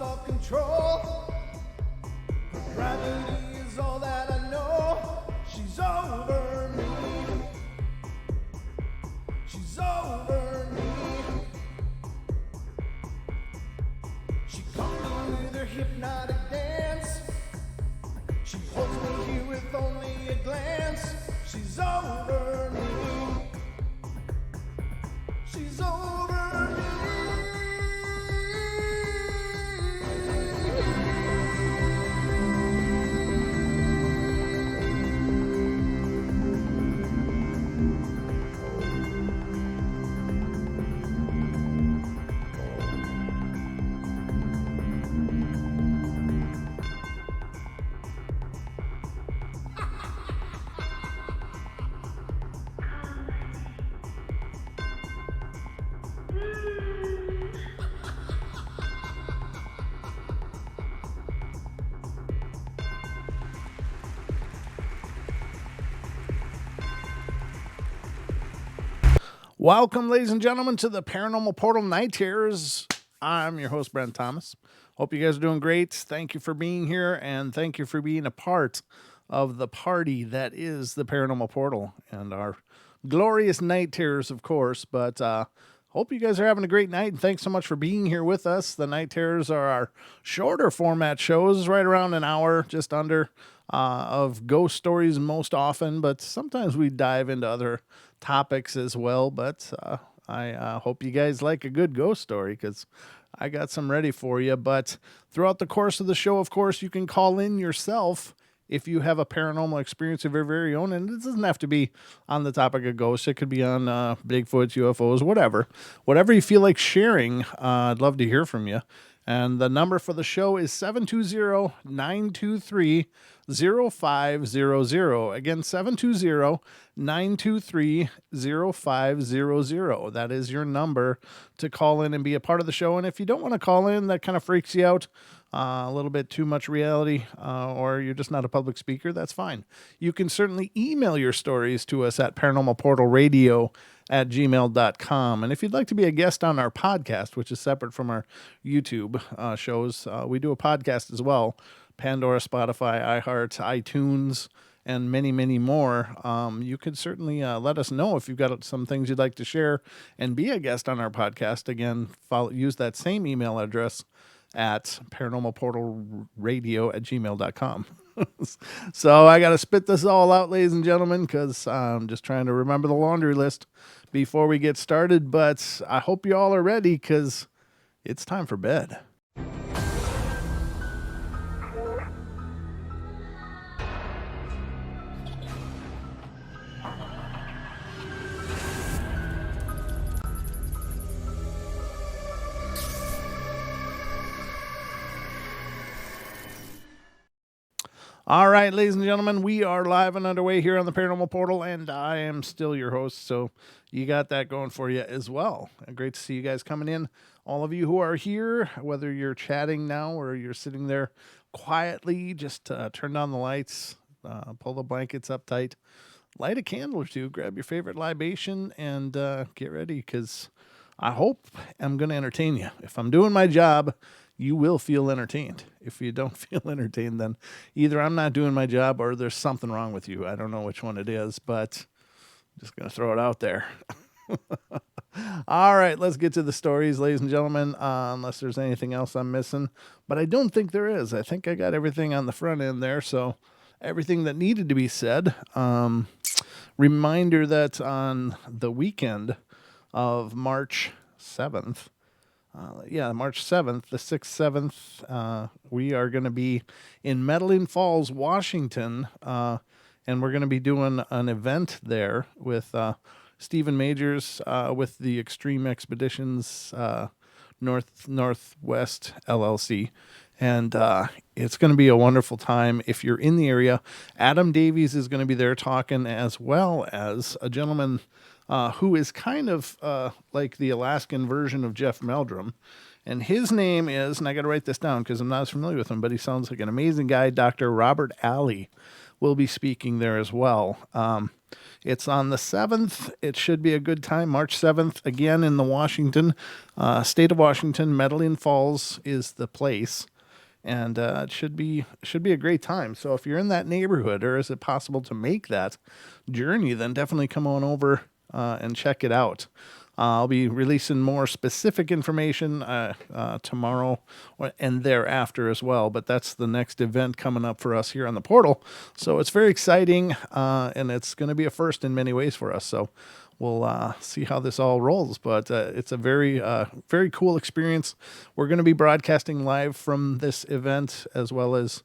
all control. Gravity is all that I know. She's over me. She's over me. She comes with her hypnotic dance. She holds me here with only a glance. She's over me. She's over me. Welcome, ladies and gentlemen, to the Paranormal Portal Night Terrors. I'm your host, Brent Thomas. Hope you guys are doing great. Thank you for being here, and thank you for being a part of the party that is the Paranormal Portal and our glorious night terrors, of course. But hope you guys are having a great night, and thanks so much for being here with us. The night terrors are our shorter format shows, right around an hour, just under, of ghost stories most often, but sometimes we dive into other topics as well. But I hope you guys like a good ghost story, because I got some ready for you. But throughout the course of the show, of course, you can call in yourself if you have a paranormal experience of your very own. And it doesn't have to be on the topic of ghosts. It could be on Bigfoots, UFOs, whatever you feel like sharing. I'd love to hear from you. And the number for the show is 720-923-0500. Again, 720-923-0500. That is your number to call in and be a part of the show. And if you don't want to call in, that kind of freaks you out, a little bit too much reality, or you're just not a public speaker, that's fine. You can certainly email your stories to us at paranormalportalradio@gmail.com. And if you'd like to be a guest on our podcast, which is separate from our YouTube shows, we do a podcast as well. Pandora, Spotify, iHeart, iTunes, and many, many more. You could certainly let us know if you've got some things you'd like to share and be a guest on our podcast. Again, use that same email address at paranormalportalradio@gmail.com. So I got to spit this all out, ladies and gentlemen, because I'm just trying to remember the laundry list before we get started. But I hope you all are ready, because it's time for bed. All right, ladies and gentlemen, we are live and underway here on the Paranormal Portal, and I am still your host, so you got that going for you as well. Great to see you guys coming in. All of you who are here, whether you're chatting now or you're sitting there quietly, just turn down the lights, pull the blankets up tight, light a candle or two, grab your favorite libation, and get ready, because I hope I'm going to entertain you. If I'm doing my job, you will feel entertained. If you don't feel entertained, then either I'm not doing my job or there's something wrong with you. I don't know which one it is, but I'm just going to throw it out there. All right, let's get to the stories, ladies and gentlemen, unless there's anything else I'm missing. But I don't think there is. I think I got everything on the front end there, so everything that needed to be said. Reminder that on the weekend of March 7th, March 7th, the 6th, 7th, we are going to be in Medellin Falls, Washington, and we're going to be doing an event there with Stephen Majors with the Extreme Expeditions Northwest LLC. And it's going to be a wonderful time if you're in the area. Adam Davies is going to be there talking, as well as a gentleman who is kind of like the Alaskan version of Jeff Meldrum. And his name is, and I got to write this down because I'm not as familiar with him, but he sounds like an amazing guy, Dr. Robert Alley will be speaking there as well. It's on the 7th. It should be a good time. March 7th, again in the Washington, state of Washington. Medellin Falls is the place. And it should be a great time. So if you're in that neighborhood, or is it possible to make that journey, then definitely come on over and check it out. I'll be releasing more specific information tomorrow and thereafter as well. But that's the next event coming up for us here on the portal. So it's very exciting, and it's going to be a first in many ways for us. So we'll see how this all rolls. But it's a very, very cool experience. We're going to be broadcasting live from this event, as well as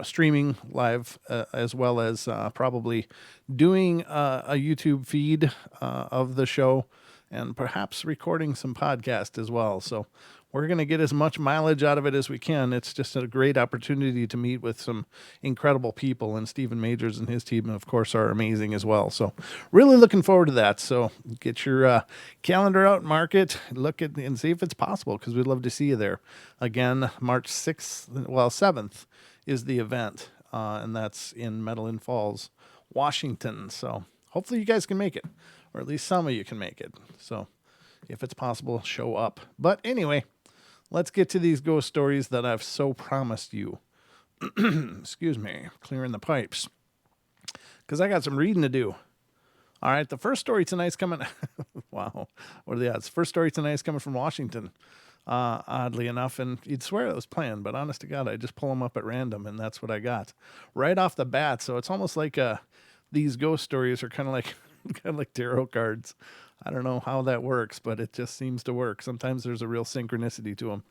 streaming live, as well as probably doing a YouTube feed of the show, and perhaps recording some podcast as well. So we're going to get as much mileage out of it as we can. It's just a great opportunity to meet with some incredible people, and Stephen Majors and his team, of course, are amazing as well. So really looking forward to that. So get your calendar out, mark it, look at and see if it's possible, because we'd love to see you there. Again, March 7th is the event, and that's in Medellin Falls, Washington. So hopefully you guys can make it, or at least some of you can make it. So if it's possible, show up. But anyway, let's get to these ghost stories that I've so promised you. Excuse me, clearing the pipes, because I got some reading to do. All right, the first story tonight's coming. Wow, what are the odds? First story tonight's coming from Washington, oddly enough, and you'd swear it was planned, but honest to God, I just pull them up at random, and that's what I got right off the bat. So it's almost like these ghost stories are kind of like tarot cards. I don't know how that works, but it just seems to work. Sometimes there's a real synchronicity to them.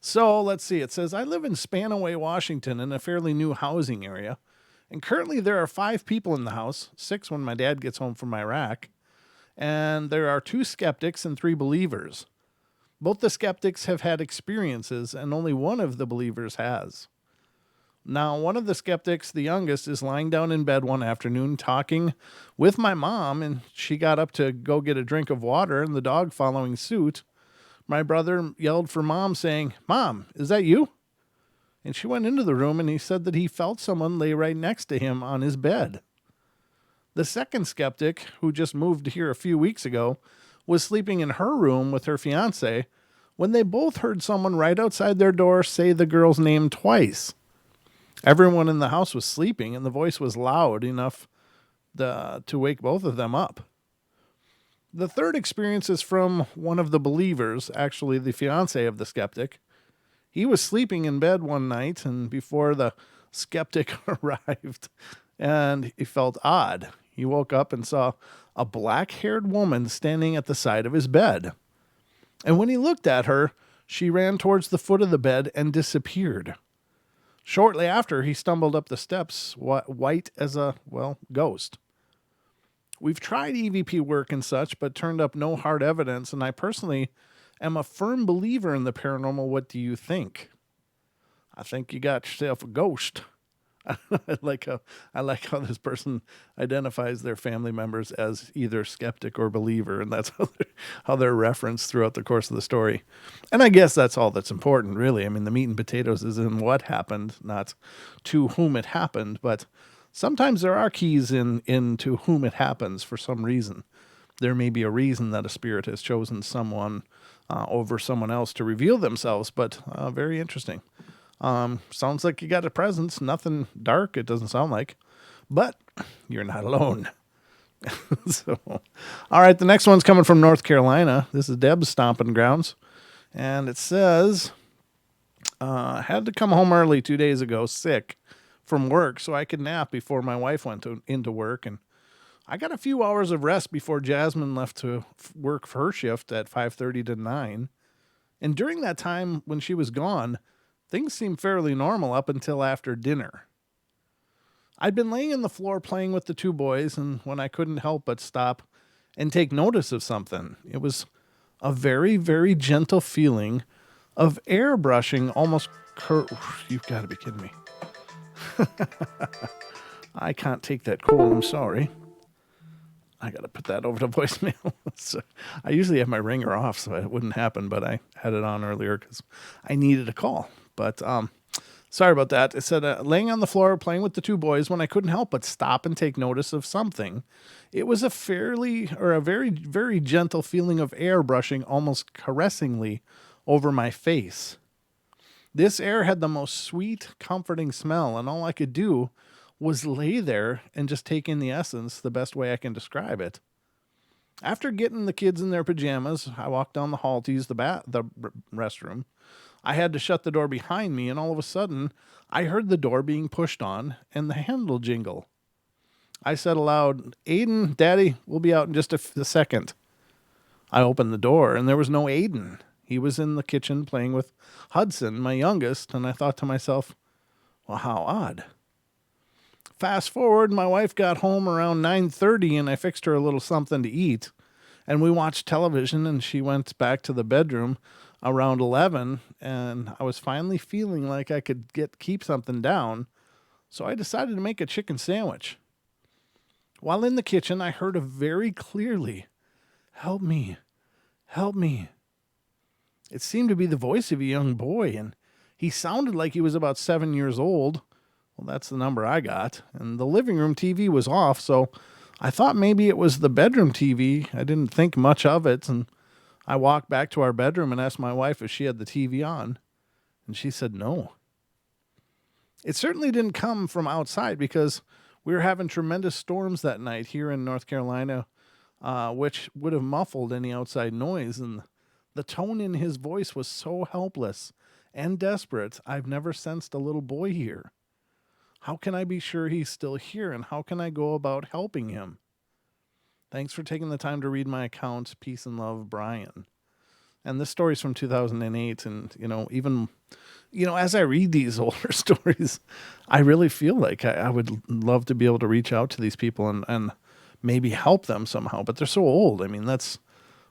So let's see. It says, I live in Spanaway, Washington, in a fairly new housing area. And currently there are 5 people in the house, 6 when my dad gets home from Iraq. And there are 2 skeptics and 3 believers. Both the skeptics have had experiences, and only one of the believers has. Now, one of the skeptics, the youngest, is lying down in bed one afternoon talking with my mom, and she got up to go get a drink of water, and the dog following suit. My brother yelled for Mom, saying, "Mom, is that you?" And she went into the room, and he said that he felt someone lay right next to him on his bed. The second skeptic, who just moved here a few weeks ago, was sleeping in her room with her fiancé when they both heard someone right outside their door say the girl's name twice. Everyone in the house was sleeping, and the voice was loud enough to wake both of them up. The third experience is from one of the believers, actually the fiancé of the skeptic. He was sleeping in bed one night, and before the skeptic arrived, and he felt odd. He woke up and saw a black-haired woman standing at the side of his bed. And when he looked at her, she ran towards the foot of the bed and disappeared. Shortly after, he stumbled up the steps, white as a, ghost. We've tried EVP work and such, but turned up no hard evidence, and I personally am a firm believer in the paranormal. What do you think? I think you got yourself a ghost. I like how this person identifies their family members as either skeptic or believer, and that's how they're referenced throughout the course of the story. And I guess that's all that's important, really. I mean, the meat and potatoes is in what happened, not to whom it happened. But sometimes there are keys in to whom it happens for some reason. There may be a reason that a spirit has chosen someone over someone else to reveal themselves, but very interesting. Sounds like you got a presence. Nothing dark, it doesn't sound like. But you're not alone. So, all right, the next one's coming from North Carolina. This is Deb's stomping grounds. And it says, had to come home early 2 days ago, sick from work, so I could nap before my wife went into work. And I got a few hours of rest before Jasmine left to work for her shift at 5:30 to 9. And during that time when she was gone, things seemed fairly normal up until after dinner. I'd been laying on the floor playing with the 2 boys, and when I couldn't help but stop and take notice of something, it was a very, very gentle feeling of air brushing almost... You've got to be kidding me. I can't take that cold, I'm sorry. I got to put that over to voicemail. So I usually have my ringer off so it wouldn't happen, but I had it on earlier because I needed a call. But Sorry about that. It said, laying on the floor playing with the two boys when I couldn't help but stop and take notice of something. It was a very, very gentle feeling of air brushing almost caressingly over my face. This air had the most sweet, comforting smell, and all I could do was lay there and just take in the essence the best way I can describe it. After getting the kids in their pajamas, I walked down the hall to use the restroom. I had to shut the door behind me, and all of a sudden, I heard the door being pushed on and the handle jingle. I said aloud, "Aiden, Daddy, we'll be out in just a second." I opened the door, and there was no Aiden. He was in the kitchen playing with Hudson, my youngest, and I thought to myself, well, how odd. Fast forward, my wife got home around 9:30, and I fixed her a little something to eat, and we watched television, and she went back to the bedroom around 11, and I was finally feeling like I could keep something down, so I decided to make a chicken sandwich. While in the kitchen, I heard very clearly, "Help me, help me." It seemed to be the voice of a young boy, and he sounded like he was about 7 years old. Well, that's the number I got, and the living room TV was off, so I thought maybe it was the bedroom TV. I didn't think much of it, and I walked back to our bedroom and asked my wife if she had the TV on, and she said no. It certainly didn't come from outside because we were having tremendous storms that night here in North Carolina, which would have muffled any outside noise, and the tone in his voice was so helpless and desperate. I've never sensed a little boy here. How can I be sure he's still here, and how can I go about helping him? Thanks for taking the time to read my account. Peace and love, Brian. And this story's from 2008, and, even, as I read these older stories, I really feel like I would love to be able to reach out to these people and maybe help them somehow, but they're so old. I mean,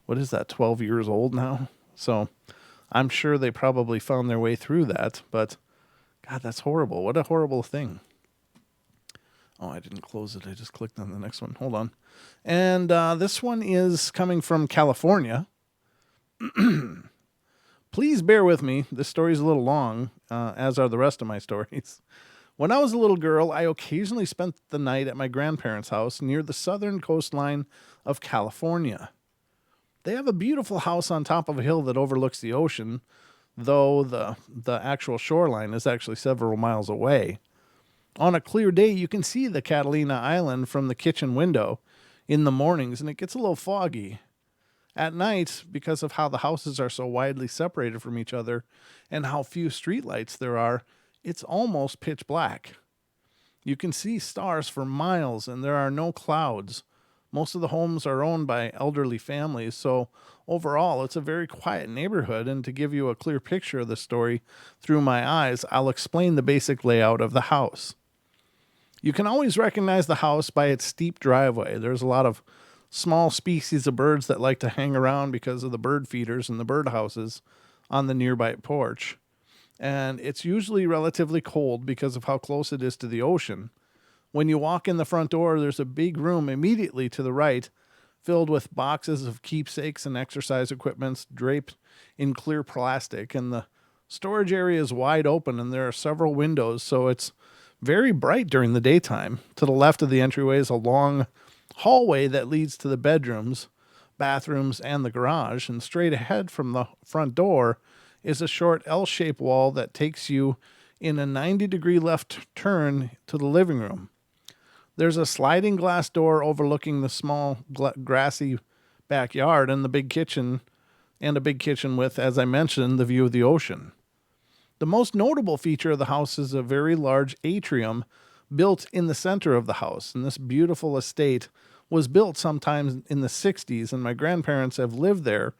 what is that, 12 years old now? So I'm sure they probably found their way through that, but God, that's horrible. What a horrible thing. Oh, I didn't close it. I just clicked on the next one. Hold on. And this one is coming from California. Please bear with me. This story's a little long, as are the rest of my stories. When I was a little girl, I occasionally spent the night at my grandparents' house near the southern coastline of California. They have a beautiful house on top of a hill that overlooks the ocean, though the actual shoreline is actually several miles away. On a clear day, you can see the Catalina Island from the kitchen window in the mornings, and it gets a little foggy. At night, because of how the houses are so widely separated from each other and how few streetlights there are, it's almost pitch black. You can see stars for miles, and there are no clouds. Most of the homes are owned by elderly families, so overall, it's a very quiet neighborhood, and to give you a clear picture of the story through my eyes, I'll explain the basic layout of the house. You can always recognize the house by its steep driveway. There's a lot of small species of birds that like to hang around because of the bird feeders and the bird houses on the nearby porch. And it's usually relatively cold because of how close it is to the ocean. When you walk in the front door, there's a big room immediately to the right, filled with boxes of keepsakes and exercise equipment draped in clear plastic. And the storage area is wide open, and there are several windows, so it's very bright during the daytime. To the left of the entryway is a long hallway that leads to the bedrooms, bathrooms, and the garage. And straight ahead from the front door is a short L-shaped wall that takes you in a 90-degree left turn to the living room. There's a sliding glass door overlooking the small grassy backyard and a big kitchen with, as I mentioned, the view of the ocean. The most notable feature of the house is a very large atrium built in the center of the house. And this beautiful estate was built sometime in the 60s, and my grandparents have lived there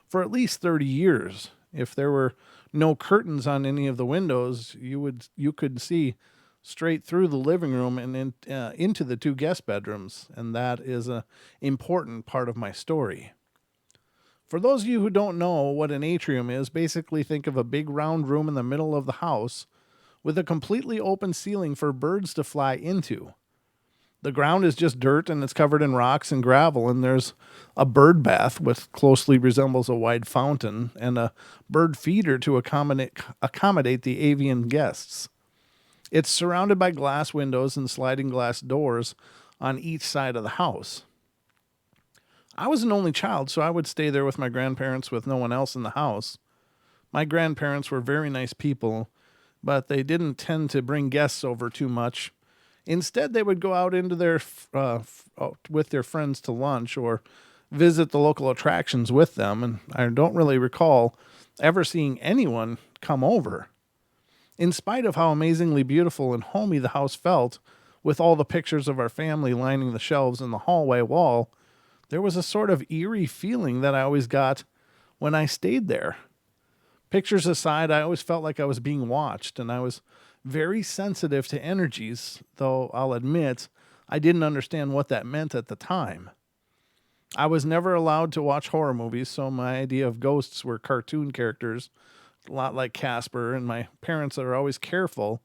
for at least 30 years. If there were no curtains on any of the windows, you could see straight through the living room and into the two guest bedrooms, and that is an important part of my story. For those of you who don't know what an atrium is, basically think of a big round room in the middle of the house with a completely open ceiling for birds to fly into. The ground is just dirt, and it's covered in rocks and gravel, and there's a bird bath which closely resembles a wide fountain and a bird feeder to accommodate the avian guests. It's surrounded by glass windows and sliding glass doors on each side of the house. I was an only child, so I would stay there with my grandparents with no one else in the house. My grandparents were very nice people, but they didn't tend to bring guests over too much. Instead, they would go out into with their friends to lunch or visit the local attractions with them, and I don't really recall ever seeing anyone come over. In spite of how amazingly beautiful and homey the house felt, with all the pictures of our family lining the shelves in the hallway wall, there was a sort of eerie feeling that I always got when I stayed there. Pictures aside, I always felt like I was being watched, and I was very sensitive to energies, though I'll admit I didn't understand what that meant at the time. I was never allowed to watch horror movies, so my idea of ghosts were cartoon characters, a lot like Casper, and my parents are always careful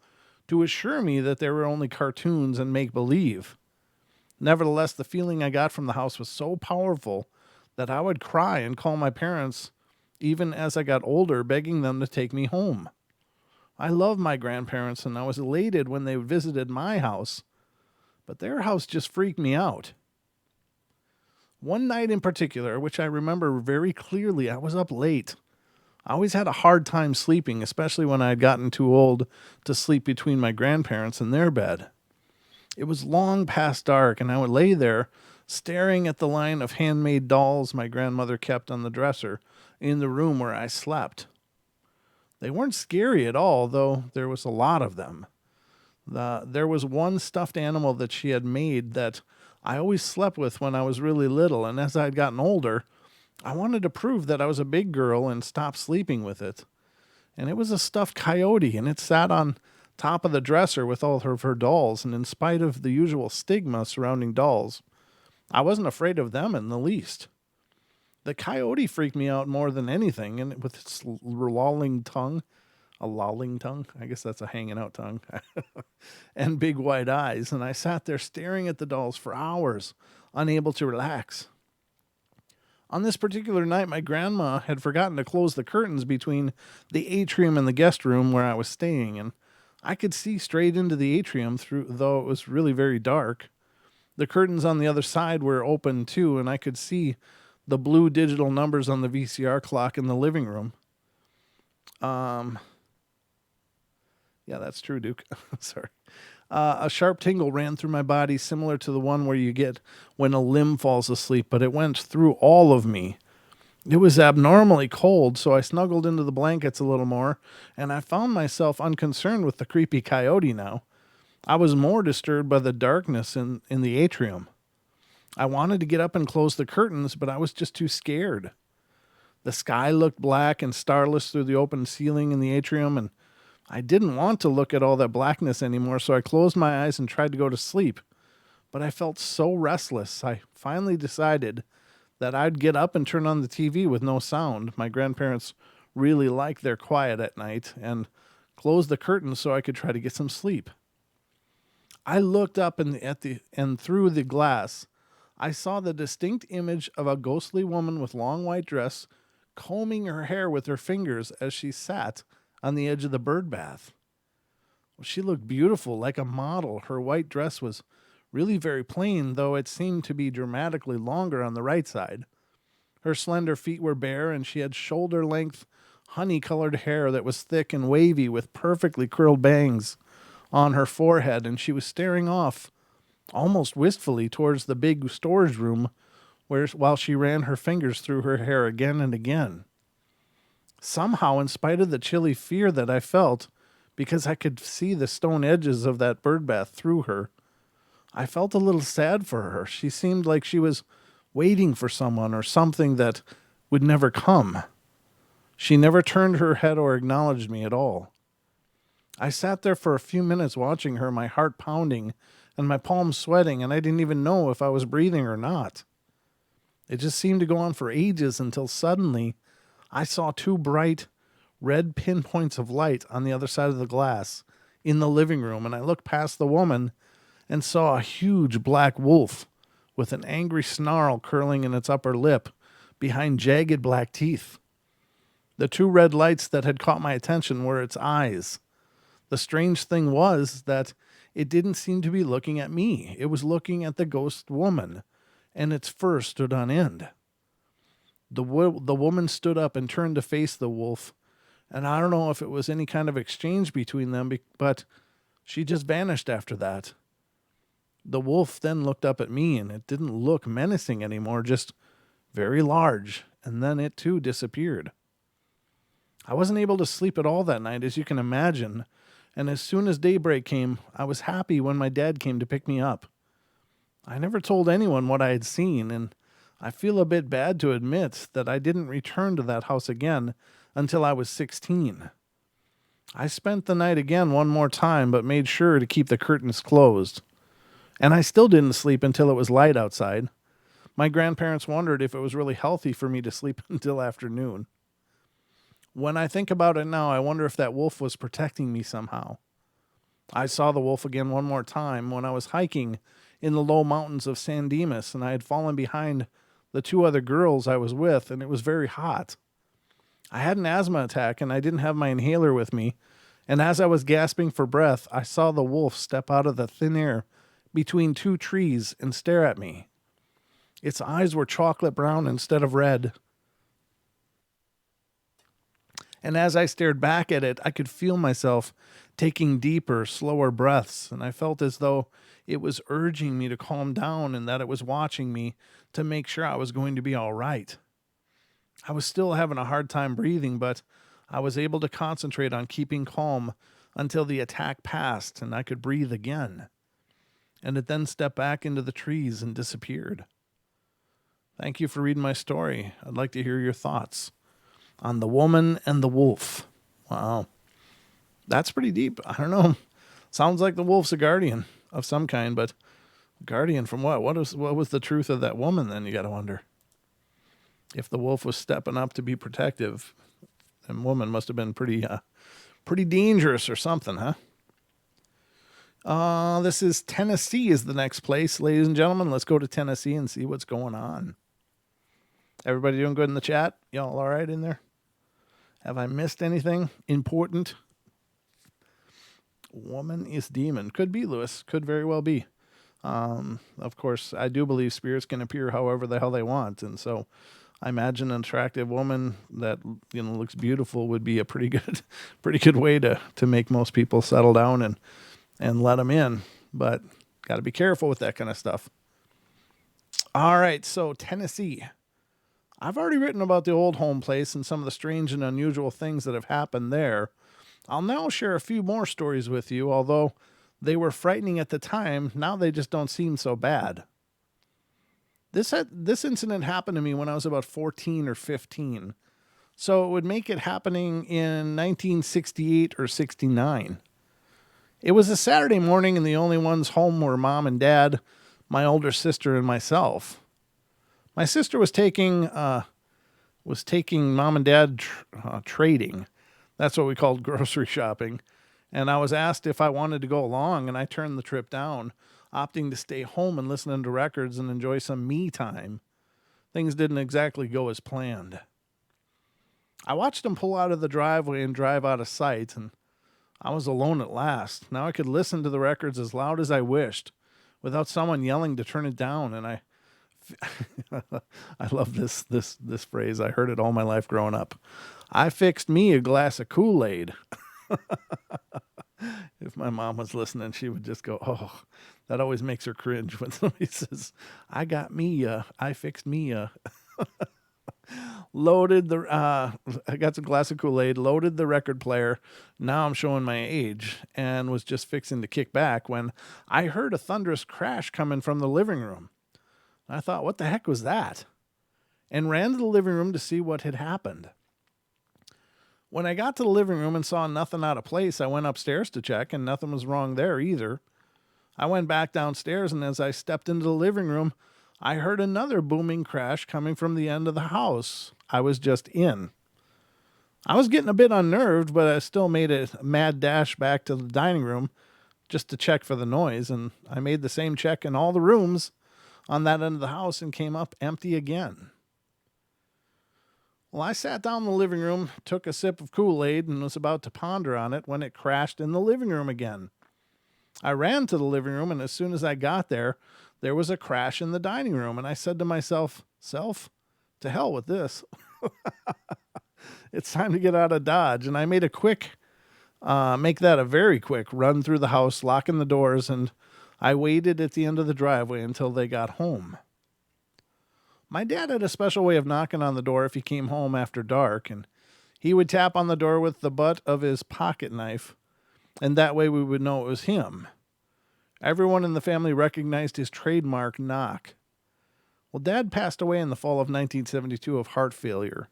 to assure me that they were only cartoons and make-believe. Nevertheless, the feeling I got from the house was so powerful that I would cry and call my parents even as I got older, begging them to take me home. I love my grandparents, and I was elated when they visited my house, but their house just freaked me out. One night in particular, which I remember very clearly, I was up late. I always had a hard time sleeping, especially when I had gotten too old to sleep between my grandparents and their bed. It was long past dark, and I would lay there, staring at the line of handmade dolls my grandmother kept on the dresser in the room where I slept. They weren't scary at all, though there was a lot of them. There was one stuffed animal that she had made that I always slept with when I was really little, and as I had gotten older, I wanted to prove that I was a big girl and stop sleeping with it. And it was a stuffed coyote, and it sat on top of the dresser with all of her dolls, and in spite of the usual stigma surrounding dolls, I wasn't afraid of them in the least. The coyote freaked me out more than anything, and with its lolling tongue, I guess that's a hanging out tongue, and big white eyes, and I sat there staring at the dolls for hours, unable to relax. On this particular night, my grandma had forgotten to close the curtains between the atrium and the guest room where I was staying, and I could see straight into the atrium though it was really very dark. The curtains on the other side were open too, and I could see the blue digital numbers on the VCR clock in the living room. Yeah, that's true, Duke. Sorry. A sharp tingle ran through my body, similar to the one where you get when a limb falls asleep, but it went through all of me. It was abnormally cold, so I snuggled into the blankets a little more, and I found myself unconcerned with the creepy coyote now. I was more disturbed by the darkness in the atrium. I wanted to get up and close the curtains, but I was just too scared. The sky looked black and starless through the open ceiling in the atrium, and I didn't want to look at all that blackness anymore, so I closed my eyes and tried to go to sleep. But I felt so restless, I finally decided that I'd get up and turn on the TV with no sound. My grandparents really like their quiet at night, and close the curtains so I could try to get some sleep. I looked up and through the glass. I saw the distinct image of a ghostly woman with long white dress combing her hair with her fingers as she sat on the edge of the bird bath. She looked beautiful, like a model. Her white dress was really very plain, though it seemed to be dramatically longer on the right side. Her slender feet were bare, and she had shoulder-length, honey-colored hair that was thick and wavy with perfectly curled bangs on her forehead, and she was staring off almost wistfully towards the big storage room while she ran her fingers through her hair again and again. Somehow, in spite of the chilly fear that I felt, because I could see the stone edges of that birdbath through her, I felt a little sad for her. She seemed like she was waiting for someone or something that would never come. She never turned her head or acknowledged me at all. I sat there for a few minutes watching her, my heart pounding and my palms sweating, and I didn't even know if I was breathing or not. It just seemed to go on for ages until suddenly I saw two bright red pinpoints of light on the other side of the glass in the living room, and I looked past the woman and saw a huge black wolf with an angry snarl curling in its upper lip behind jagged black teeth. The two red lights that had caught my attention were its eyes. The strange thing was that it didn't seem to be looking at me. It was looking at the ghost woman, and its fur stood on end. The woman stood up and turned to face the wolf, and I don't know if it was any kind of exchange between them, but she just vanished after that. The wolf then looked up at me, and it didn't look menacing anymore, just very large, and then it too disappeared. I wasn't able to sleep at all that night, as you can imagine, and as soon as daybreak came, I was happy when my dad came to pick me up. I never told anyone what I had seen, and I feel a bit bad to admit that I didn't return to that house again until I was 16. I spent the night again one more time, but made sure to keep the curtains closed. And I still didn't sleep until it was light outside. My grandparents wondered if it was really healthy for me to sleep until afternoon. When I think about it now, I wonder if that wolf was protecting me somehow. I saw the wolf again one more time when I was hiking in the low mountains of San Dimas, and I had fallen behind the two other girls I was with, and it was very hot. I had an asthma attack, and I didn't have my inhaler with me, and as I was gasping for breath, I saw the wolf step out of the thin air between two trees and stare at me. Its eyes were chocolate brown instead of red. And as I stared back at it, I could feel myself taking deeper, slower breaths, and I felt as though it was urging me to calm down and that it was watching me to make sure I was going to be all right. I was still having a hard time breathing, but I was able to concentrate on keeping calm until the attack passed and I could breathe again. And it then stepped back into the trees and disappeared. Thank you for reading my story. I'd like to hear your thoughts on the woman and the wolf. Wow. That's pretty deep. I don't know. Sounds like the wolf's a guardian of some kind, but guardian from what? What was the truth of that woman then, you got to wonder? If the wolf was stepping up to be protective, then woman must have been pretty dangerous or something, huh? This is Tennessee is the next place. Ladies and gentlemen, let's go to Tennessee and see what's going on. Everybody doing good in the chat? Y'all all right in there? Have I missed anything important? Woman is demon. Could be, Lewis. Could very well be. Of course, I do believe spirits can appear however the hell they want. And so I imagine an attractive woman that, looks beautiful would be a pretty good way to make most people settle down and let them in. But got to be careful with that kind of stuff. All right. So Tennessee. I've already written about the old home place and some of the strange and unusual things that have happened there. I'll now share a few more stories with you, although they were frightening at the time. Now they just don't seem so bad. This incident happened to me when I was about 14 or 15. So it would make it happening in 1968 or 69. It was a Saturday morning and the only ones home were mom and dad, my older sister, and myself. My sister was taking mom and dad trading. That's what we called grocery shopping. And I was asked if I wanted to go along, and I turned the trip down, opting to stay home and listen to records and enjoy some me time. Things didn't exactly go as planned. I watched them pull out of the driveway and drive out of sight, and I was alone at last. Now I could listen to the records as loud as I wished without someone yelling to turn it down, and I love this phrase. I heard it all my life growing up. I fixed me a glass of Kool-Aid. If my mom was listening, she would just go, oh, that always makes her cringe when somebody says, I fixed me a I got some glass of Kool-Aid, loaded the record player. Now I'm showing my age and was just fixing to kick back when I heard a thunderous crash coming from the living room. I thought, what the heck was that? And ran to the living room to see what had happened. When I got to the living room and saw nothing out of place, I went upstairs to check, and nothing was wrong there either. I went back downstairs, and as I stepped into the living room, I heard another booming crash coming from the end of the house I was just in. I was getting a bit unnerved, but I still made a mad dash back to the dining room just to check for the noise, and I made the same check in all the rooms on that end of the house and came up empty again. Well, I sat down in the living room, took a sip of Kool-Aid, and was about to ponder on it when it crashed in the living room again. I ran to the living room, and as soon as I got there, there was a crash in the dining room, and I said to myself, "Self, to hell with this. It's time to get out of Dodge." And I made make that a very quick run through the house, locking the doors, and I waited at the end of the driveway until they got home. My dad had a special way of knocking on the door if he came home after dark, and he would tap on the door with the butt of his pocket knife, and that way we would know it was him. Everyone in the family recognized his trademark knock. Well, Dad passed away in the fall of 1972 of heart failure.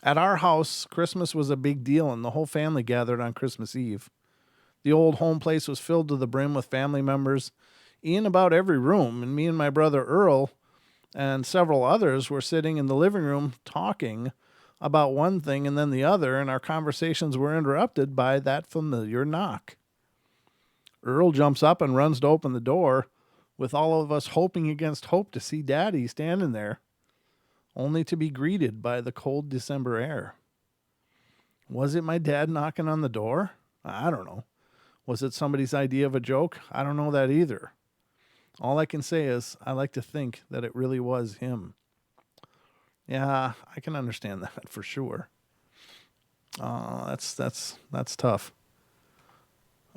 At our house, Christmas was a big deal, and the whole family gathered on Christmas Eve. The old home place was filled to the brim with family members in about every room, and me and my brother Earl and several others were sitting in the living room talking about one thing and then the other, and our conversations were interrupted by that familiar knock. Earl jumps up and runs to open the door, with all of us hoping against hope to see Daddy standing there, only to be greeted by the cold December air. Was it my dad knocking on the door? I don't know. Was it somebody's idea of a joke? I don't know that either. All I can say is I like to think that it really was him. Yeah, I can understand that for sure. That's tough.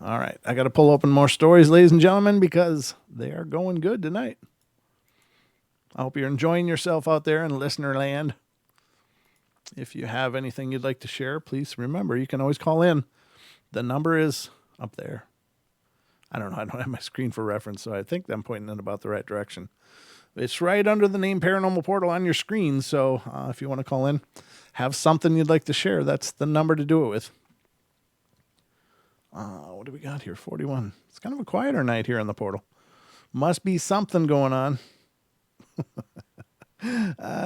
All right, I got to pull open more stories, ladies and gentlemen, because they are going good tonight. I hope you're enjoying yourself out there in listener land. If you have anything you'd like to share, please remember you can always call in. The number is up there. I don't know. I don't have my screen for reference, so I think I'm pointing in about the right direction. It's right under the name Paranormal Portal on your screen, so if you want to call in, have something you'd like to share, that's the number to do it with. What do we got here? 41. It's kind of a quieter night here on the portal. Must be something going on.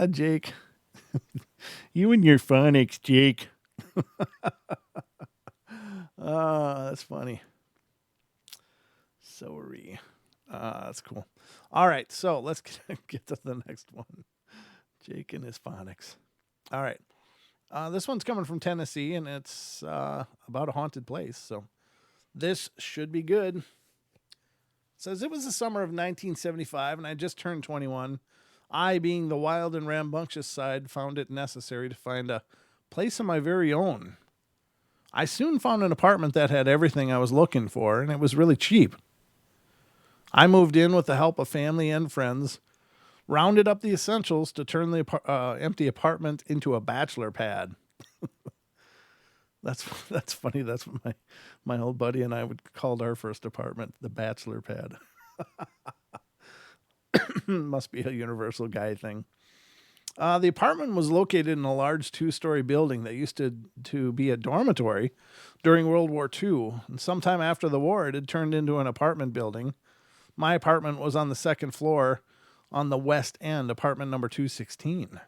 Jake. You and your phonics, Jake. That's funny. Sorry. That's cool. All right, so let's get to the next one. Jake and his phonics. All right. This one's coming from Tennessee, and it's about a haunted place, so this should be good. It says, it was the summer of 1975, and I just turned 21. I, being the wild and rambunctious side, found it necessary to find a place of my very own. I soon found an apartment that had everything I was looking for, and it was really cheap. I moved in with the help of family and friends, rounded up the essentials to turn the empty apartment into a bachelor pad. That's funny. That's what my old buddy and I would call our first apartment, the bachelor pad. Must be a universal guy thing. The apartment was located in a large 2-story building that used to be a dormitory during World War II. And sometime after the war, it had turned into an apartment building. My apartment was on the second floor on the west end, apartment number 216.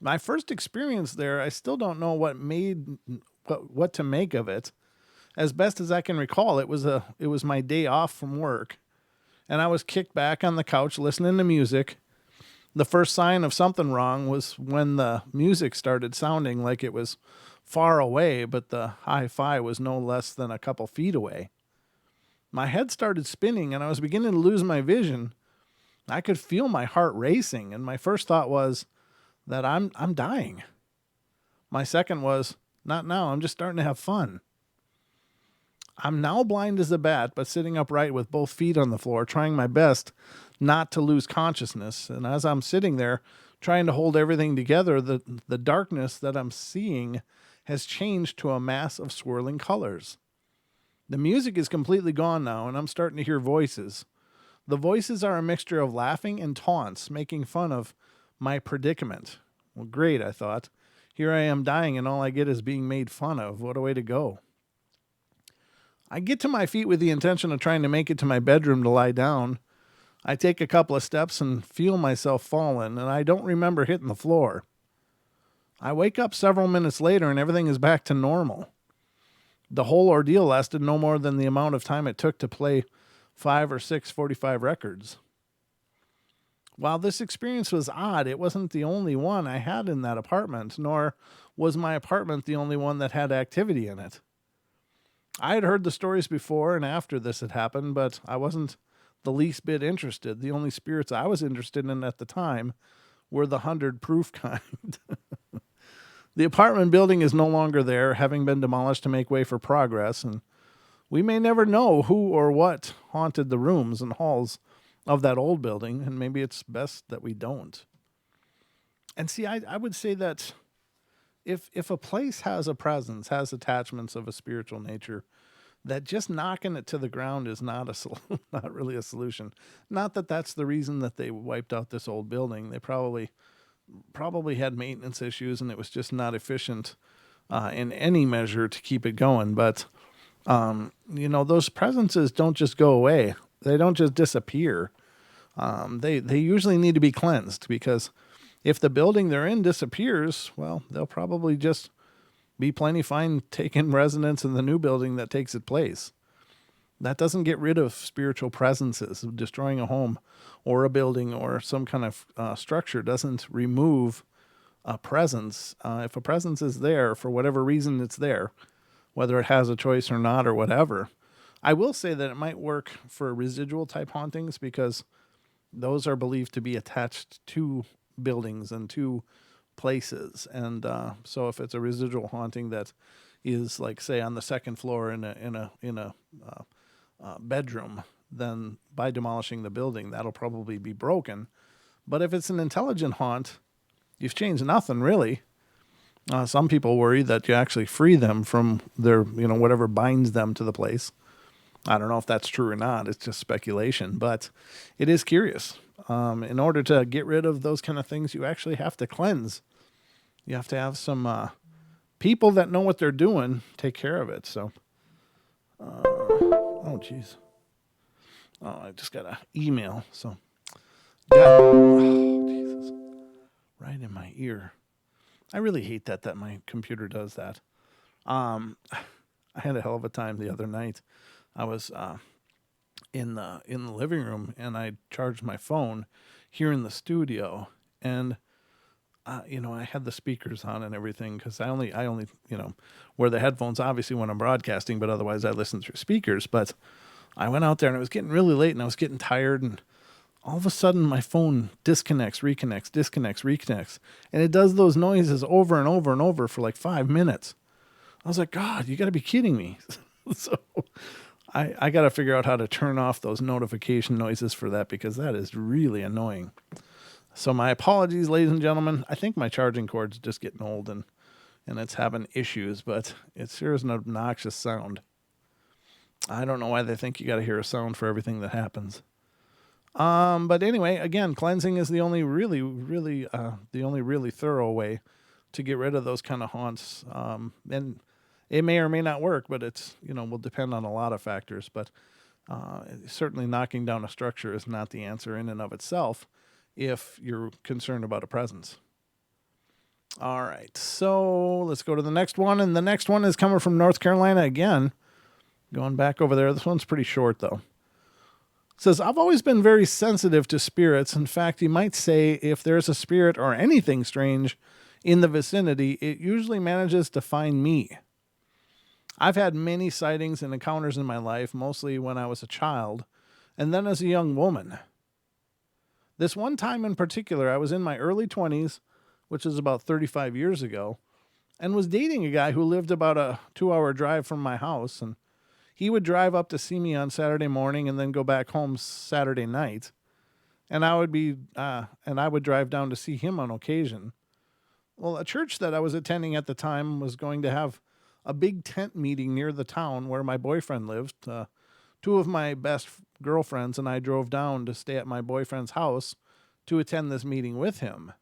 My first experience there, I still don't know what to make of it. As best as I can recall, it was my day off from work, and I was kicked back on the couch listening to music. The first sign of something wrong was when the music started sounding like it was far away, but the hi-fi was no less than a couple feet away. My head started spinning, and I was beginning to lose my vision. I could feel my heart racing, and my first thought was that I'm dying. My second was, not now, I'm just starting to have fun. I'm now blind as a bat, but sitting upright with both feet on the floor, trying my best not to lose consciousness. And as I'm sitting there, trying to hold everything together, the darkness that I'm seeing has changed to a mass of swirling colors. The music is completely gone now, and I'm starting to hear voices. The voices are a mixture of laughing and taunts, making fun of my predicament. Well, great, I thought. Here I am dying, and all I get is being made fun of. What a way to go. I get to my feet with the intention of trying to make it to my bedroom to lie down. I take a couple of steps and feel myself falling, and I don't remember hitting the floor. I wake up several minutes later, and everything is back to normal. The whole ordeal lasted no more than the amount of time it took to play 5 or 6 45 records. While this experience was odd, it wasn't the only one I had in that apartment, nor was my apartment the only one that had activity in it. I had heard the stories before and after this had happened, but I wasn't the least bit interested. The only spirits I was interested in at the time were the 100 proof kind. The apartment building is no longer there, having been demolished to make way for progress, and we may never know who or what haunted the rooms and halls of that old building, and maybe it's best that we don't. And see, I would say that if a place has a presence, has attachments of a spiritual nature, that just knocking it to the ground is not not really a solution. Not that that's the reason that they wiped out this old building. They probably had maintenance issues, and it was just not efficient in any measure to keep it going. But those presences don't just go away. They don't just disappear. They usually need to be cleansed, because if the building they're in disappears, well, they'll probably just be plenty fine taking residence in the new building that takes its place. That doesn't get rid of spiritual presences. Destroying a home or a building or some kind of structure doesn't remove a presence. If a presence is there, for whatever reason it's there, whether it has a choice or not or whatever, I will say that it might work for residual type hauntings, because those are believed to be attached to buildings and to places. And so if it's a residual haunting that is, like, say, on the second floor in a bedroom, then by demolishing the building, that'll probably be broken. But if it's an intelligent haunt, you've changed nothing really. Some people worry that you actually free them from their, whatever binds them to the place. I don't know if that's true or not. It's just speculation, but it is curious. In order to get rid of those kind of things, you actually have to cleanse. You have to have some people that know what they're doing take care of it. So, oh, geez. Oh, I just got an email. So, oh, Jesus. Right in my ear. I really hate that my computer does that. I had a hell of a time the other night. I was in the living room, and I charged my phone here in the studio, and I had the speakers on and everything, because I only wear the headphones obviously when I'm broadcasting, but otherwise I listen through speakers. But I went out there, and it was getting really late, and I was getting tired, and all of a sudden my phone disconnects, reconnects, and it does those noises over and over and over for like 5 minutes. I was like, God, you got to be kidding me. So I got to figure out how to turn off those notification noises for that, because that is really annoying. So my apologies, ladies and gentlemen. I think my charging cord's just getting old and it's having issues, but it sure is an obnoxious sound. I don't know why they think you got to hear a sound for everything that happens. But anyway, again, cleansing is the only really thorough way to get rid of those kind of haunts. And it may or may not work, but it's, will depend on a lot of factors. But certainly knocking down a structure is not the answer in and of itself if you're concerned about a presence. All right, so let's go to the next one. And the next one is coming from North Carolina again. Going back over there. This one's pretty short, though. It says, I've always been very sensitive to spirits. In fact, you might say if there's a spirit or anything strange in the vicinity, it usually manages to find me. I've had many sightings and encounters in my life, mostly when I was a child, and then as a young woman. This one time in particular, I was in my early 20s, which is about 35 years ago, and was dating a guy who lived about a 2-hour drive from my house, and he would drive up to see me on Saturday morning and then go back home Saturday night, and I would drive down to see him on occasion. Well, a church that I was attending at the time was going to have a big tent meeting near the town where my boyfriend lived. Two of my best girlfriends and I drove down to stay at my boyfriend's house to attend this meeting with him.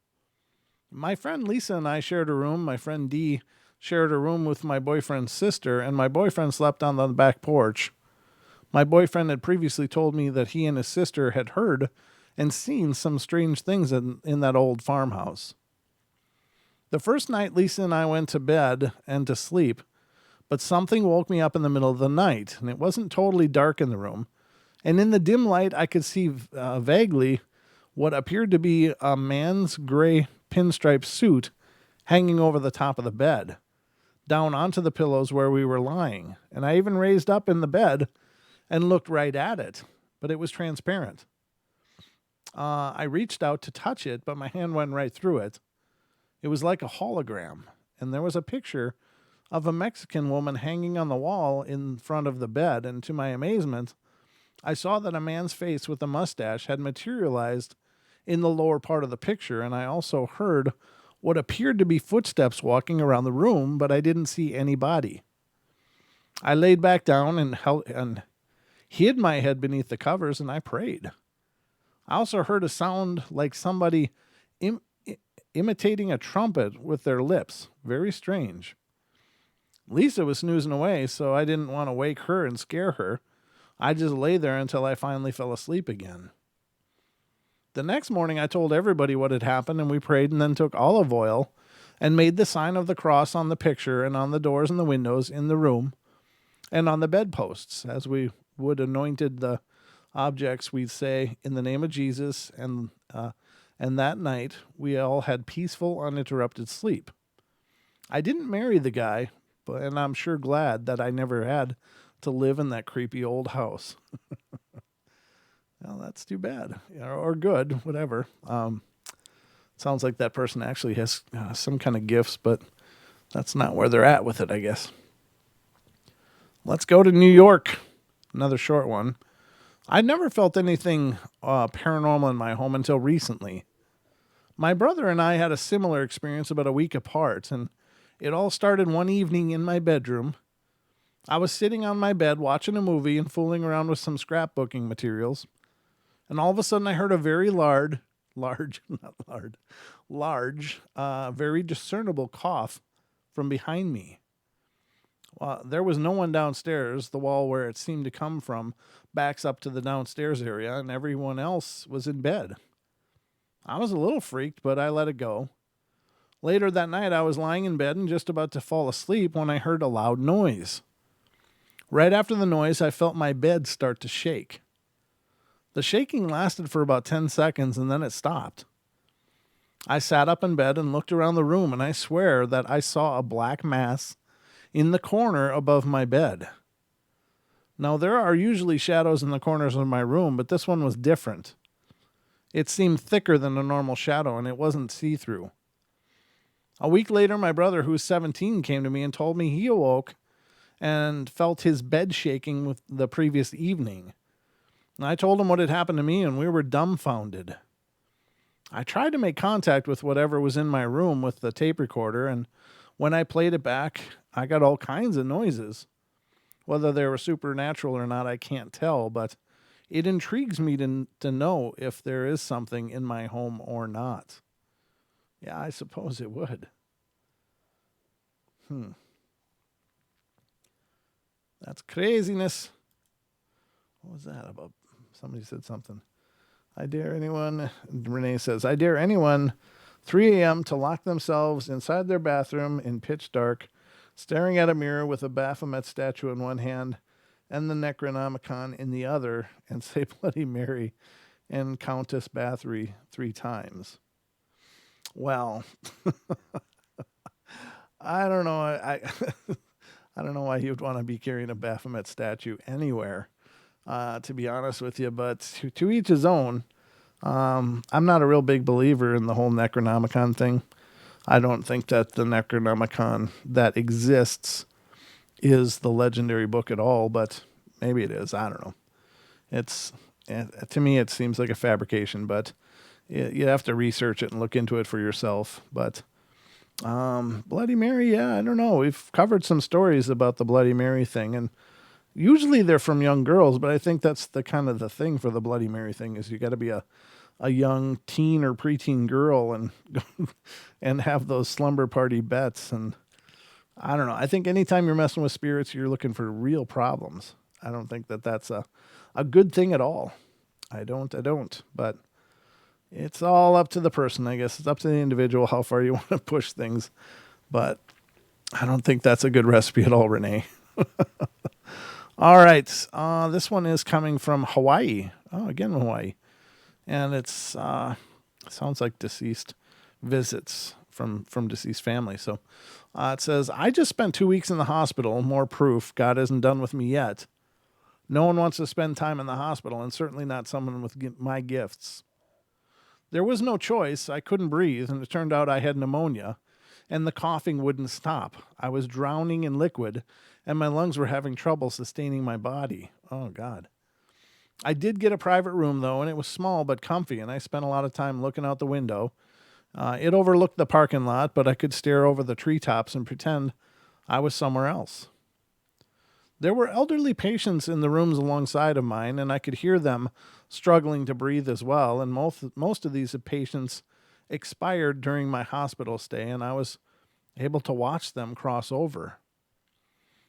My friend Lisa and I shared a room. My friend Dee shared a room with my boyfriend's sister, and my boyfriend slept on the back porch. My boyfriend had previously told me that he and his sister had heard and seen some strange things in that old farmhouse. The first night, Lisa and I went to bed and to sleep, but something woke me up in the middle of the night, and it wasn't totally dark in the room. And in the dim light, I could see vaguely what appeared to be a man's gray pinstripe suit hanging over the top of the bed, down onto the pillows where we were lying. And I even raised up in the bed and looked right at it, but it was transparent. I reached out to touch it, but my hand went right through it. It was like a hologram, and there was a picture of a Mexican woman hanging on the wall in front of the bed, and to my amazement, I saw that a man's face with a mustache had materialized in the lower part of the picture, and I also heard what appeared to be footsteps walking around the room, but I didn't see any body. I laid back down and hid my head beneath the covers, and I prayed. I also heard a sound like somebody imitating a trumpet with their lips. Very strange. Lisa was snoozing away, so I didn't want to wake her and scare her. I just lay there until I finally fell asleep again. The next morning, I told everybody what had happened, and we prayed and then took olive oil and made the sign of the cross on the picture and on the doors and the windows in the room and on the bedposts. As we would anointed the objects, we'd say, in the name of Jesus, and that night, we all had peaceful, uninterrupted sleep. I didn't marry the guy, and I'm sure glad that I never had to live in that creepy old house. Well, that's too bad. Or good, whatever. Sounds like that person actually has some kind of gifts, but that's not where they're at with it, I guess. Let's go to New York. Another short one. I never felt anything paranormal in my home until recently. My brother and I had a similar experience about a week apart, and it all started one evening in my bedroom. I was sitting on my bed watching a movie and fooling around with some scrapbooking materials, and all of a sudden I heard a very very discernible cough from behind me. There was no one downstairs. The wall where it seemed to come from backs up to the downstairs area, and everyone else was in bed. I was a little freaked, but I let it go. Later that night, I was lying in bed and just about to fall asleep when I heard a loud noise. Right after the noise, I felt my bed start to shake. The shaking lasted for about 10 seconds, and then it stopped. I sat up in bed and looked around the room, and I swear that I saw a black mass in the corner above my bed. Now, there are usually shadows in the corners of my room, but this one was different. It seemed thicker than a normal shadow, and it wasn't see-through. A week later, my brother, who was 17, came to me and told me he awoke and felt his bed shaking with the previous evening. And I told him what had happened to me, and we were dumbfounded. I tried to make contact with whatever was in my room with the tape recorder, and when I played it back, I got all kinds of noises. Whether they were supernatural or not, I can't tell, but it intrigues me to know if there is something in my home or not. Yeah, I suppose it would. That's craziness. What was that about? Somebody said something. I dare anyone, Renee says, I dare anyone 3 a.m. to lock themselves inside their bathroom in pitch dark, staring at a mirror with a Baphomet statue in one hand and the Necronomicon in the other, and say Bloody Mary and Countess Bathory 3 times. Well, I don't know. I don't know why you'd want to be carrying a Baphomet statue anywhere, to be honest with you, but to each his own. I'm not a real big believer in the whole Necronomicon thing. I don't think that the Necronomicon that exists is the legendary book at all, but maybe it is. I don't know. To me, it seems like a fabrication, but you have to research it and look into it for yourself. But Bloody Mary, yeah, I don't know. We've covered some stories about the Bloody Mary thing, and usually they're from young girls, but I think that's the kind of the thing for the Bloody Mary thing is you got to be a young teen or preteen girl and and have those slumber party bets. And I don't know. I think anytime you're messing with spirits, you're looking for real problems. I don't think that that's a good thing at all. I don't. But it's all up to the person, I guess. It's up to the individual how far you want to push things. But I don't think that's a good recipe at all, Renee. All right. This one is coming from Hawaii. Oh, again, Hawaii. And it's sounds like deceased visits from deceased family. So it says, I just spent 2 weeks in the hospital. More proof God isn't done with me yet. No one wants to spend time in the hospital, and certainly not someone with my gifts. There was no choice. I couldn't breathe, and it turned out I had pneumonia, and the coughing wouldn't stop. I was drowning in liquid, and my lungs were having trouble sustaining my body. Oh, God. I did get a private room, though, and it was small but comfy, and I spent a lot of time looking out the window. It overlooked the parking lot, but I could stare over the treetops and pretend I was somewhere else. There were elderly patients in the rooms alongside of mine, and I could hear them struggling to breathe as well. And most of these patients expired during my hospital stay, and I was able to watch them cross over.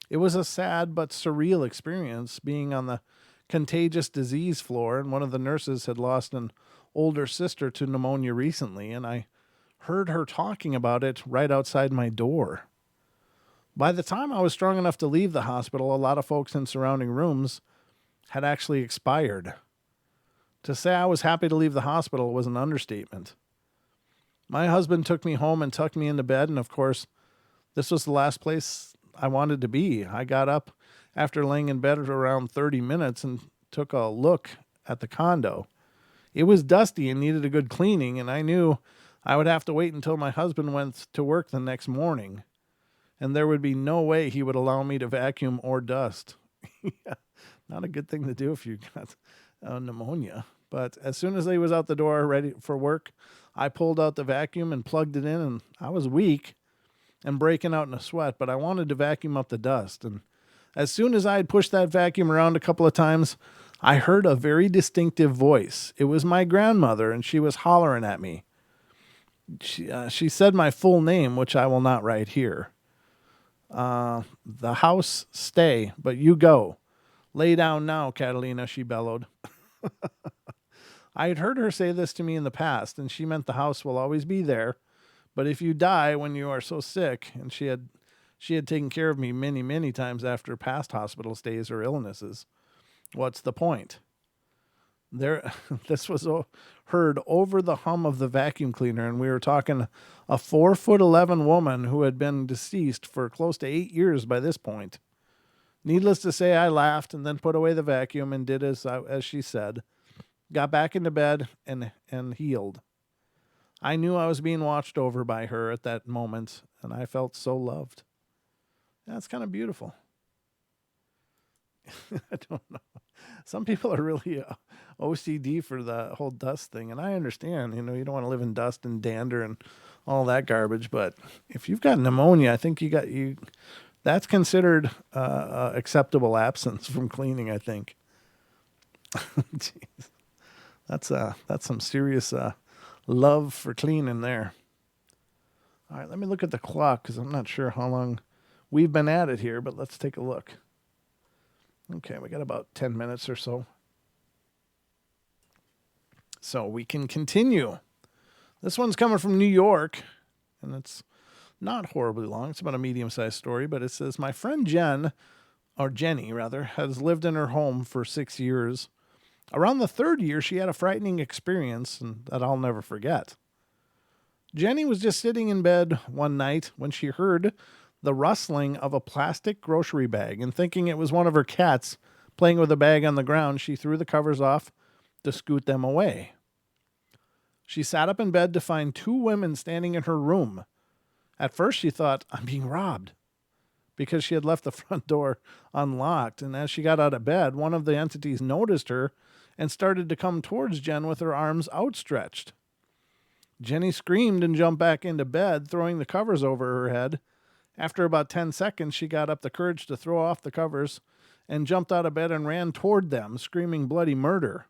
It was a sad but surreal experience being on the contagious disease floor, and one of the nurses had lost an older sister to pneumonia recently, and I heard her talking about it right outside my door. By the time I was strong enough to leave the hospital, a lot of folks in surrounding rooms had actually expired. To say I was happy to leave the hospital was an understatement. My husband took me home and tucked me into bed, and of course, this was the last place I wanted to be. I got up after laying in bed for around 30 minutes and took a look at the condo. It was dusty and needed a good cleaning, and I knew I would have to wait until my husband went to work the next morning, and there would be no way he would allow me to vacuum or dust. Yeah, not a good thing to do if you got pneumonia. But as soon as he was out the door ready for work, I pulled out the vacuum and plugged it in, and I was weak and breaking out in a sweat, but I wanted to vacuum up the dust. And as soon as I had pushed that vacuum around a couple of times, I heard a very distinctive voice. It was my grandmother, and she was hollering at me. She said my full name, which I will not write here. The house stay, but you go. Lay down now, Catalina, she bellowed. I had heard her say this to me in the past, and she meant the house will always be there. But if you die when you are so sick, and she had taken care of me many, many times after past hospital stays or illnesses, what's the point? This was heard over the hum of the vacuum cleaner, and we were talking a 4'11" woman who had been deceased for close to 8 years by this point. Needless to say, I laughed and then put away the vacuum and did as she said. Got back into bed and healed. I knew I was being watched over by her at that moment, and I felt so loved. That's kind of beautiful. I don't know. Some people are really OCD for the whole dust thing, and I understand. You know, you don't want to live in dust and dander and all that garbage. But if you've got pneumonia, I think that's considered acceptable absence from cleaning. I think. Jeez. That's some serious love for cleaning there. All right, let me look at the clock because I'm not sure how long we've been at it here, but let's take a look. Okay, we got about 10 minutes or so. So we can continue. This one's coming from New York, and it's not horribly long. It's about a medium-sized story, but it says, my friend Jenny, has lived in her home for 6 years. Around the third year, she had a frightening experience that I'll never forget. Jenny was just sitting in bed one night when she heard the rustling of a plastic grocery bag, and thinking it was one of her cats playing with a bag on the ground, she threw the covers off to scoot them away. She sat up in bed to find two women standing in her room. At first she thought, I'm being robbed, because she had left the front door unlocked, and as she got out of bed, one of the entities noticed her and started to come towards Jen with her arms outstretched. Jenny screamed and jumped back into bed, throwing the covers over her head. After about 10 seconds, she got up the courage to throw off the covers and jumped out of bed and ran toward them, screaming bloody murder.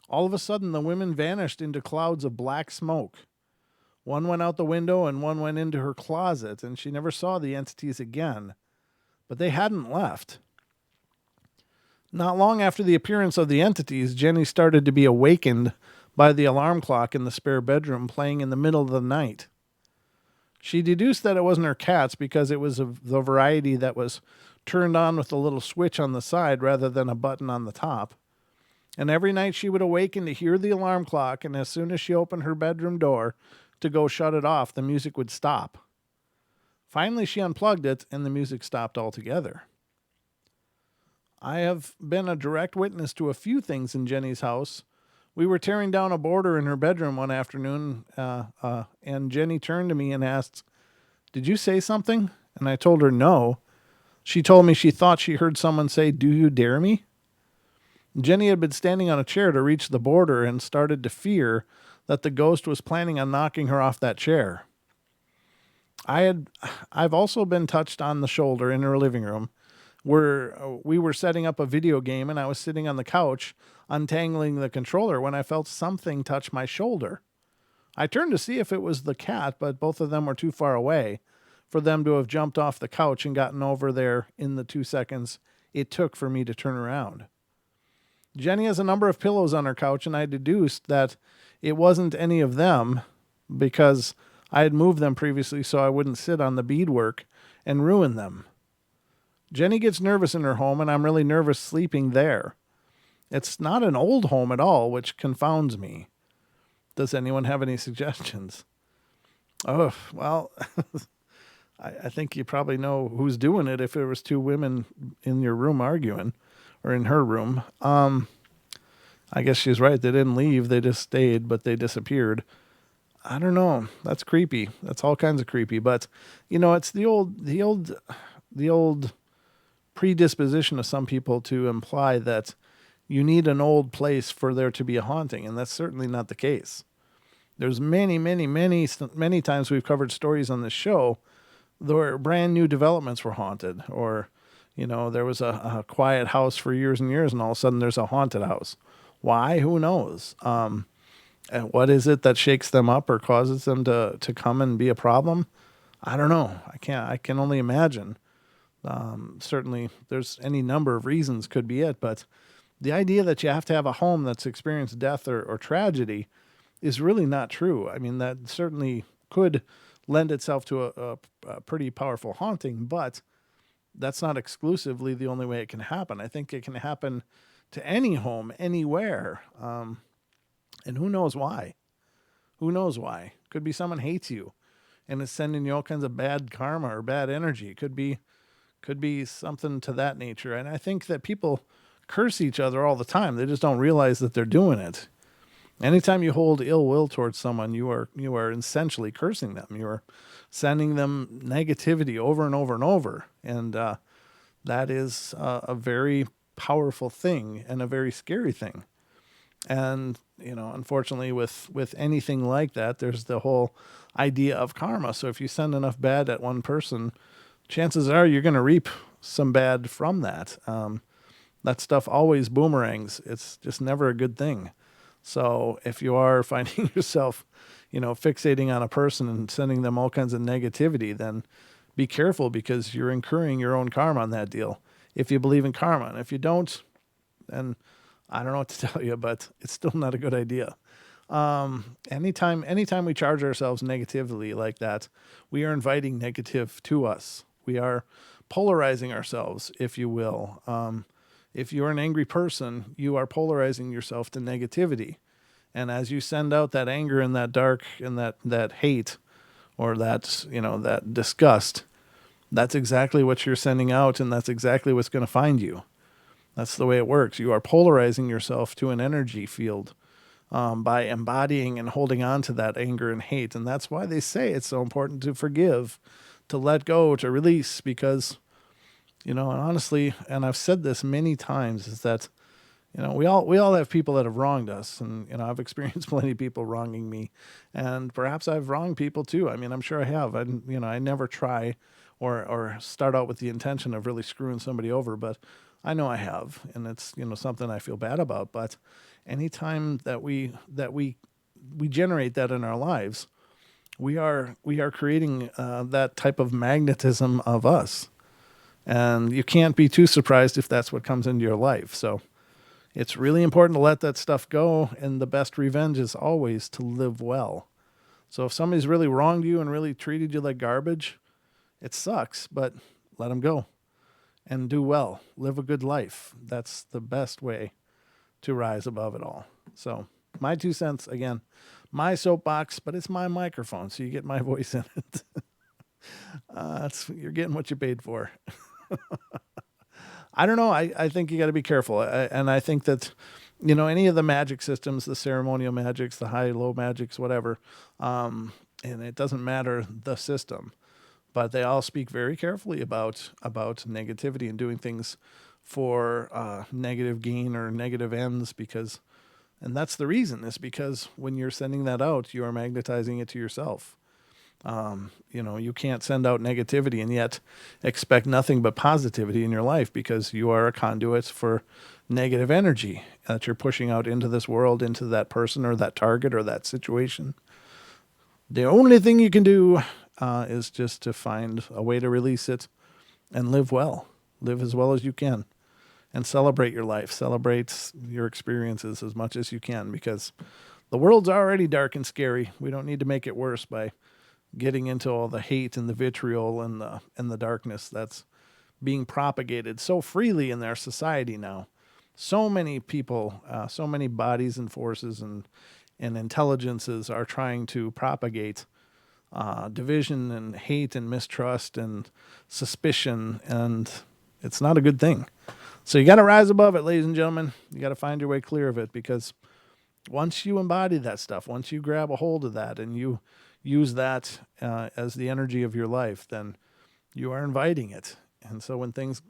All of a sudden, the women vanished into clouds of black smoke. One went out the window and one went into her closet, and she never saw the entities again. But they hadn't left. Not long after the appearance of the entities, Jenny started to be awakened by the alarm clock in the spare bedroom playing in the middle of the night. She deduced that it wasn't her cats because it was of the variety that was turned on with a little switch on the side rather than a button on the top. And every night she would awaken to hear the alarm clock, and as soon as she opened her bedroom door to go shut it off, the music would stop. Finally, she unplugged it, and the music stopped altogether. I have been a direct witness to a few things in Jenny's house. We were tearing down a border in her bedroom one afternoon, and Jenny turned to me and asked, "Did you say something?" And I told her no. She told me she thought she heard someone say, "Do you dare me?" Jenny had been standing on a chair to reach the border and started to fear that the ghost was planning on knocking her off that chair. I've also been touched on the shoulder in her living room where we were setting up a video game and I was sitting on the couch untangling the controller when I felt something touch my shoulder. I turned to see if it was the cat, but both of them were too far away for them to have jumped off the couch and gotten over there in the 2 seconds it took for me to turn around. Jenny has a number of pillows on her couch, and I deduced that it wasn't any of them because I had moved them previously so I wouldn't sit on the beadwork and ruin them. Jenny gets nervous in her home, and I'm really nervous sleeping there. It's not an old home at all, which confounds me. Does anyone have any suggestions? Oh, well, I think you probably know who's doing it if it was two women in your room arguing, or in her room. I guess she's right. They didn't leave. They just stayed, but they disappeared. I don't know. That's creepy. That's all kinds of creepy. But, it's the old predisposition of some people to imply that you need an old place for there to be a haunting, and that's certainly not the case. There's many, many, many, many times we've covered stories on this show where brand new developments were haunted, or, there was a quiet house for years and years, and all of a sudden there's a haunted house. Why? Who knows? And what is it that shakes them up or causes them to come and be a problem? I don't know. I can only imagine. Certainly there's any number of reasons could be it, but the idea that you have to have a home that's experienced death or tragedy is really not true. I mean, that certainly could lend itself to a pretty powerful haunting, but that's not exclusively the only way it can happen. I think it can happen to any home, anywhere. And who knows why? Who knows why? Could be someone hates you and is sending you all kinds of bad karma or bad energy. Could be something to that nature. And I think that people curse each other all the time. They just don't realize that they're doing it. Anytime you hold ill will towards someone, you are essentially cursing them. You are sending them negativity over and over and over. And that is a very powerful thing and a very scary thing. And, unfortunately with anything like that, there's the whole idea of karma. So if you send enough bad at one person, chances are you're going to reap some bad from that. That stuff always boomerangs. It's just never a good thing. So if you are finding yourself, fixating on a person and sending them all kinds of negativity, then be careful because you're incurring your own karma on that deal. If you believe in karma, and if you don't, then I don't know what to tell you, but it's still not a good idea. Anytime we charge ourselves negatively like that, we are inviting negative to us. We are polarizing ourselves, if you will. If you're an angry person, you are polarizing yourself to negativity. And as you send out that anger and that dark and that hate or that disgust, that's exactly what you're sending out, and that's exactly what's going to find you. That's the way it works. You are polarizing yourself to an energy field by embodying and holding on to that anger and hate. And that's why they say it's so important to forgive, to let go, to release, because, and honestly, and I've said this many times, is that, we all have people that have wronged us. And, I've experienced plenty of people wronging me, and perhaps I've wronged people too. I mean, I'm sure I have. I never try or start out with the intention of really screwing somebody over, but I know I have, and it's, something I feel bad about. But anytime that we generate that in our lives, we are creating that type of magnetism of us, and you can't be too surprised if that's what comes into your life. So it's really important to let that stuff go, and the best revenge is always to live well. So if somebody's really wronged you and really treated you like garbage, it sucks, but let them go and do well. Live a good life. That's the best way to rise above it all. So my 2 cents, again, my soapbox, but it's my microphone, so you get my voice in it. You're getting what you paid for. I don't know. I think you got to be careful. And I think that, any of the magic systems, the ceremonial magics, the high-low magics, whatever, and it doesn't matter the system, but they all speak very carefully about negativity and doing things for negative gain or negative ends and that's the reason, is because when you're sending that out, you are magnetizing it to yourself. You can't send out negativity and yet expect nothing but positivity in your life, because you are a conduit for negative energy that you're pushing out into this world, into that person or that target or that situation. The only thing you can do is just to find a way to release it and live well. Live as well as you can and celebrate your life. Celebrate your experiences as much as you can, because the world's already dark and scary. We don't need to make it worse by getting into all the hate and the vitriol and the darkness that's being propagated so freely in our society now. So many people, so many bodies and forces and intelligences are trying to propagate division and hate and mistrust and suspicion, and it's not a good thing. So you got to rise above it, ladies and gentlemen. You got to find your way clear of it, because once you embody that stuff, once you grab a hold of that and you use that as the energy of your life, then you are inviting it. And so when things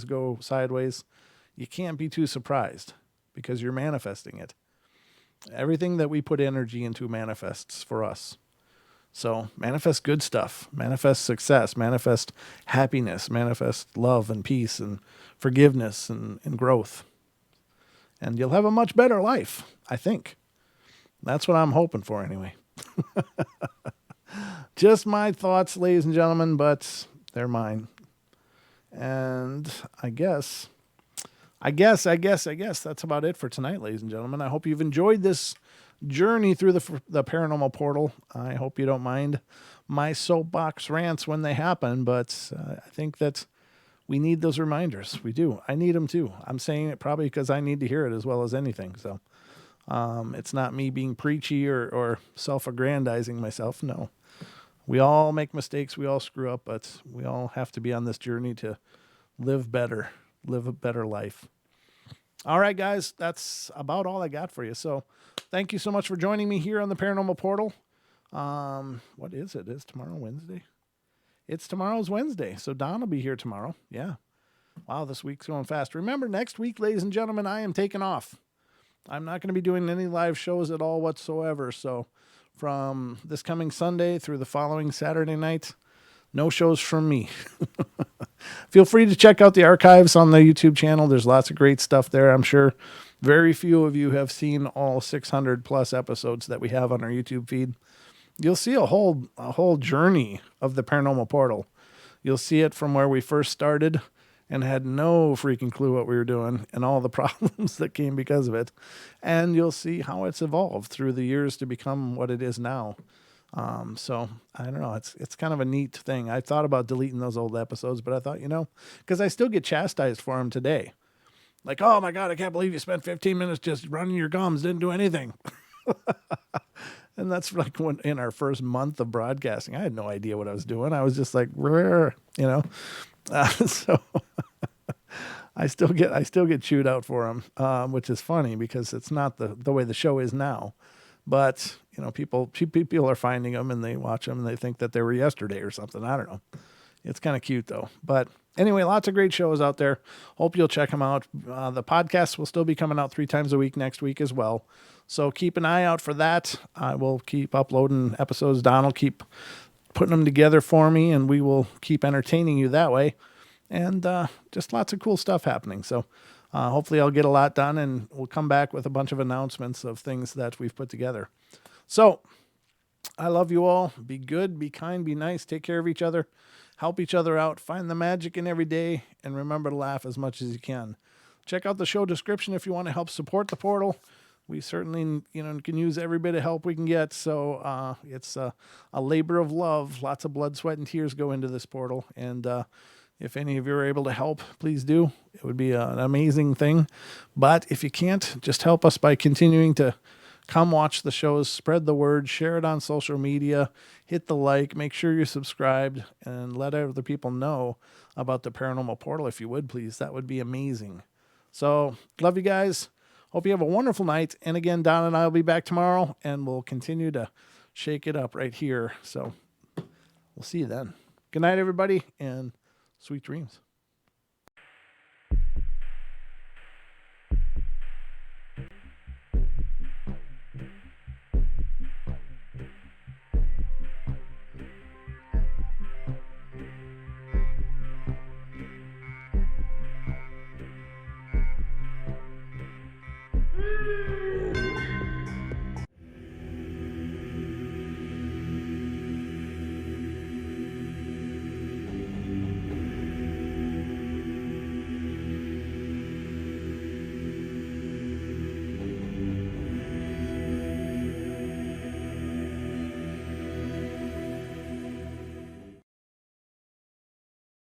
go sideways, you can't be too surprised, because you're manifesting it. Everything that we put energy into manifests for us. So manifest good stuff, manifest success, manifest happiness, manifest love and peace and forgiveness and growth. And you'll have a much better life, I think. That's what I'm hoping for anyway. Just my thoughts, ladies and gentlemen, but they're mine. And I guess that's about it for tonight, ladies and gentlemen. I hope you've enjoyed this journey through the paranormal portal. I hope you don't mind my soapbox rants when they happen, but I think that we need those reminders. We do. I need them too. I'm saying it probably because I need to hear it as well as anything. So it's not me being preachy or self-aggrandizing myself. No. We all make mistakes. We all screw up, but we all have to be on this journey to live better, live a better life. All right, guys, that's about all I got for you. So thank you so much for joining me here on the Paranormal Portal. What is it? Is tomorrow Wednesday? Tomorrow's Wednesday. So Don will be here tomorrow. Yeah. Wow, this week's going fast. Remember, next week, ladies and gentlemen, I am taking off. I'm not going to be doing any live shows at all whatsoever. So from this coming Sunday through the following Saturday night, no shows from me. Feel free to check out the archives on the YouTube channel. There's lots of great stuff there. I'm sure very few of you have seen all 600 plus episodes that we have on our YouTube feed. You'll see a whole journey of the Paranormal Portal. You'll see it from where we first started and had no freaking clue what we were doing and all the problems that came because of it. And you'll see how it's evolved through the years to become what it is now. So I don't know. It's kind of a neat thing. I thought about deleting those old episodes, but I thought, because I still get chastised for them today. Like, oh my God, I can't believe you spent 15 minutes just running your gums, didn't do anything. And that's like in our first month of broadcasting, I had no idea what I was doing. I was just like, so I still get chewed out for them, which is funny because it's not the way the show is now. But, people are finding them and they watch them and they think that they were yesterday or something. I don't know. It's kind of cute though. But anyway, lots of great shows out there. Hope you'll check them out. The podcast will still be coming out 3 times a week next week as well. So keep an eye out for that. I will keep uploading episodes. Don will keep putting them together for me and we will keep entertaining you that way. And just lots of cool stuff happening. So hopefully I'll get a lot done and we'll come back with a bunch of announcements of things that we've put together. So I love you all. Be good, be kind, be nice. Take care of each other. Help each other out. Find the magic in every day. And remember to laugh as much as you can. Check out the show description if you want to help support the portal. We certainly, can use every bit of help we can get. So it's a labor of love. Lots of blood, sweat, and tears go into this portal. And if any of you are able to help, please do. It would be an amazing thing. But if you can't, just help us by continuing to come watch the shows, spread the word, share it on social media, hit the like, make sure you're subscribed, and let other people know about the Paranormal Portal if you would, please. That would be amazing. So, love you guys. Hope you have a wonderful night. And again, Don and I will be back tomorrow, and we'll continue to shake it up right here. So, we'll see you then. Good night, everybody, and sweet dreams.